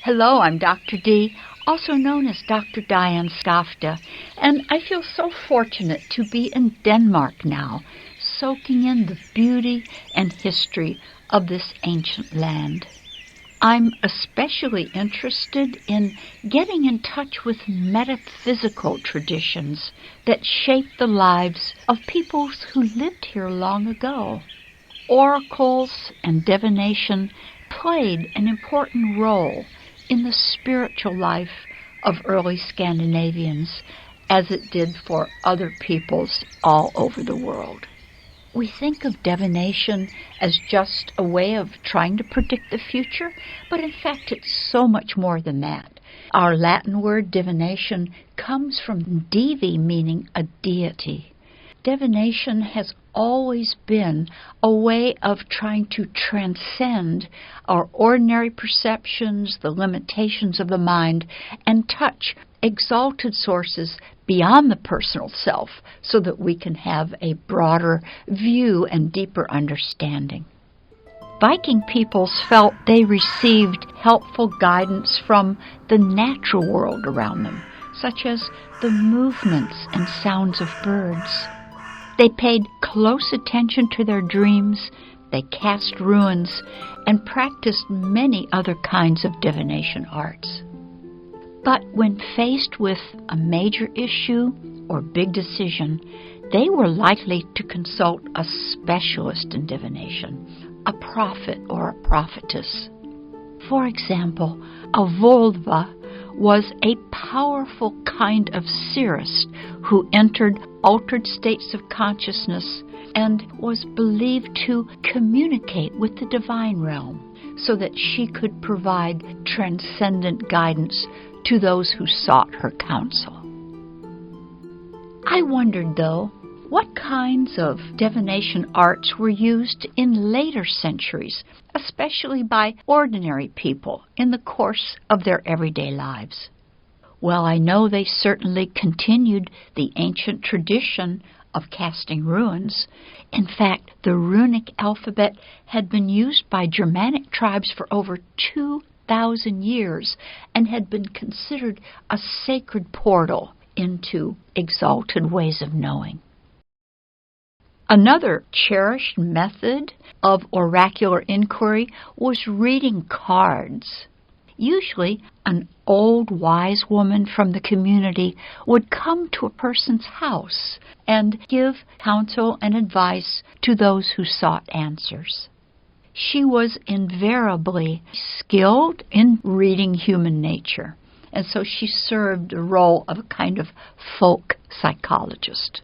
Hello, I'm Dr. D, also known as Dr. Diane Skafte, and I feel so fortunate to be in Denmark now, soaking in the beauty and history of this ancient land. I'm especially interested in getting in touch with metaphysical traditions that shape the lives of peoples who lived here long ago. Oracles and divination played an important role in the spiritual life of early Scandinavians, as it did for other peoples all over the world. We think of divination as just a way of trying to predict the future, but in fact it's so much more than that. Our Latin word divination comes from divi, meaning a deity. Divination has always been a way of trying to transcend our ordinary perceptions, the limitations of the mind, and touch exalted sources beyond the personal self so that we can have a broader view and deeper understanding. Viking peoples felt they received helpful guidance from the natural world around them, such as the movements and sounds of birds. They paid close attention to their dreams, they cast runes, and practiced many other kinds of divination arts. But when faced with a major issue or big decision, they were likely to consult a specialist in divination, a prophet or a prophetess. For example, a vulva was a powerful kind of seeress who entered altered states of consciousness and was believed to communicate with the divine realm so that she could provide transcendent guidance to those who sought her counsel. I wondered, though, what kinds of divination arts were used in later centuries, especially by ordinary people in the course of their everyday lives. Well, I know they certainly continued the ancient tradition of casting runes. In fact, the runic alphabet had been used by Germanic tribes for over 2,000 years and had been considered a sacred portal into exalted ways of knowing. Another cherished method of oracular inquiry was reading cards. Usually, an old wise woman from the community would come to a person's house and give counsel and advice to those who sought answers. She was invariably skilled in reading human nature, and so she served the role of a kind of folk psychologist.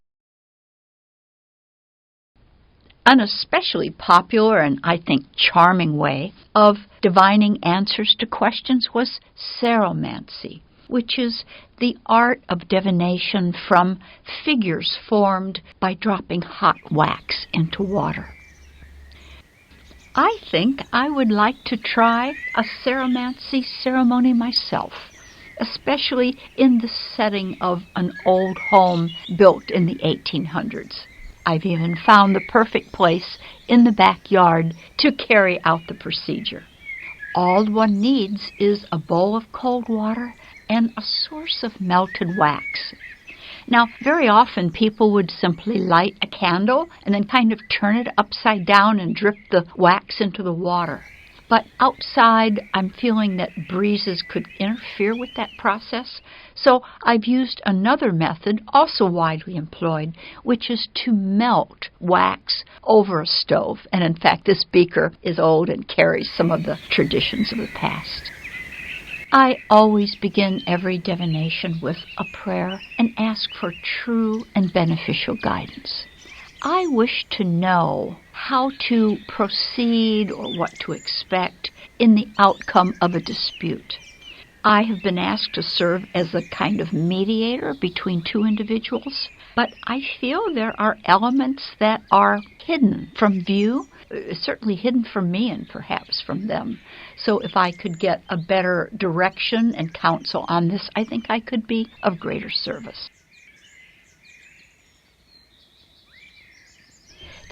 An especially popular and, I think, charming way of divining answers to questions was ceromancy, which is the art of divination from figures formed by dropping hot wax into water. I think I would like to try a ceromancy ceremony myself, especially in the setting of an old home built in the 1800s. I've even found the perfect place in the backyard to carry out the procedure. All one needs is a bowl of cold water and a source of melted wax. Now, very often people would simply light a candle and then kind of turn it upside down and drip the wax into the water. But outside, I'm feeling that breezes could interfere with that process, so I've used another method, also widely employed, which is to melt wax over a stove. And in fact, this beaker is old and carries some of the traditions of the past. I always begin every divination with a prayer and ask for true and beneficial guidance. I wish to know how to proceed or what to expect in the outcome of a dispute. I have been asked to serve as a kind of mediator between two individuals, but I feel there are elements that are hidden from view, certainly hidden from me and perhaps from them. So if I could get a better direction and counsel on this, I think I could be of greater service.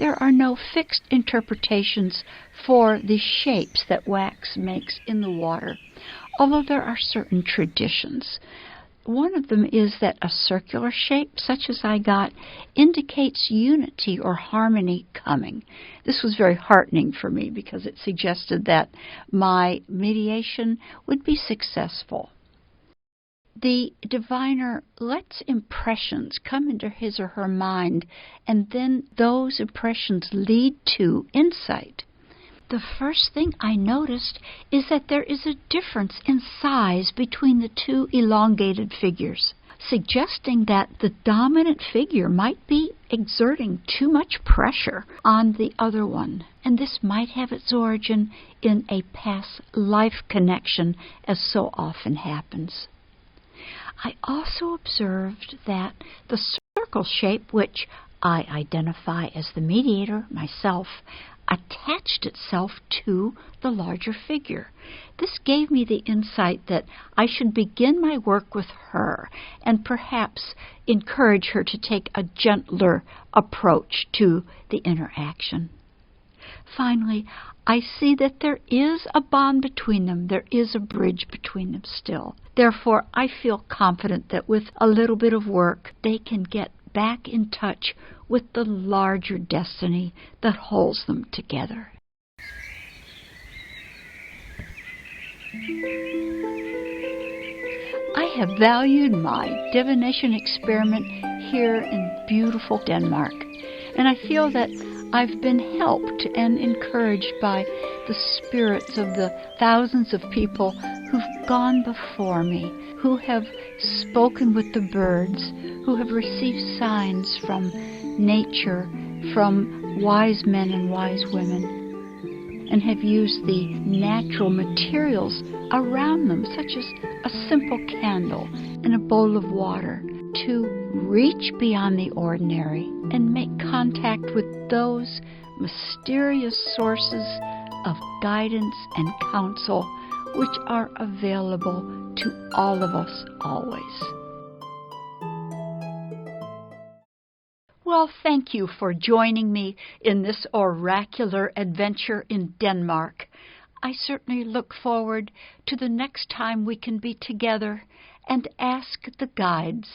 There are no fixed interpretations for the shapes that wax makes in the water. although there are certain traditions. One of them is that a circular shape, such as I got, indicates unity or harmony coming. This was very heartening for me because it suggested that my mediation would be successful. The diviner lets impressions come into his or her mind, and then those impressions lead to insight. The first thing I noticed is that there is a difference in size between the two elongated figures, suggesting that the dominant figure might be exerting too much pressure on the other one, and this might have its origin in a past life connection, as so often happens. I also observed that the circle shape, which I identify as the mediator myself, attached itself to the larger figure. This gave me the insight that I should begin my work with her and perhaps encourage her to take a gentler approach to the interaction. Finally, I see that there is a bond between them. There is a bridge between them still. Therefore, I feel confident that with a little bit of work, they can get back in touch with the larger destiny that holds them together. I have valued my divination experiment here in beautiful Denmark, and I feel that I've been helped and encouraged by the spirits of the thousands of people who've gone before me, who have spoken with the birds, who have received signs from nature, from wise men and wise women, and have used the natural materials around them, such as a simple candle and a bowl of water, to reach beyond the ordinary and make contact with those mysterious sources of guidance and counsel which are available to all of us always. Well, thank you for joining me in this oracular adventure in Denmark. I certainly look forward to the next time we can be together and ask the guides.